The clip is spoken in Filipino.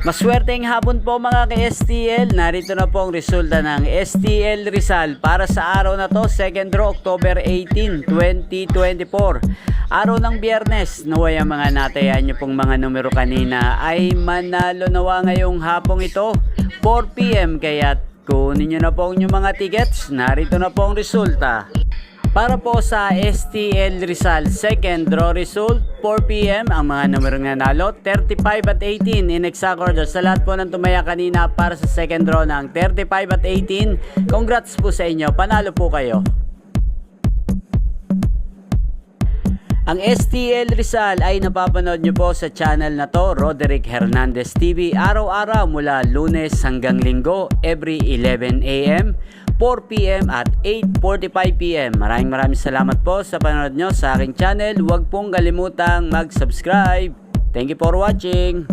Maswerteng hapon po mga ka-STL. Narito na po ang resulta ng STL Rizal para sa araw na to, 2nd draw, October 18, 2024. Araw ng Biyernes. Naway ang mga natayan nyo pong mga numero kanina ay manalo nawa ngayong hapong ito, 4 PM. Kaya kunin nyo na po ang inyong mga tickets. Narito na po ang resulta. Para po sa STL Rizal, 2nd draw result, 4 PM, ang mga numero nga nanalo, 35 at 18 in exact order. Sa lahat po ng tumaya kanina para sa 2nd draw ng 35 at 18, congrats po sa inyo, panalo po kayo. Ang STL Rizal ay napapanood nyo po sa channel na to, Roderick Hernandez TV, araw-araw mula Lunes hanggang Linggo, every 11 AM, 4 PM at 8:45 PM. Maraming salamat po sa panonood nyo sa aking channel. Huwag pong kalimutang mag-subscribe. Thank you for watching.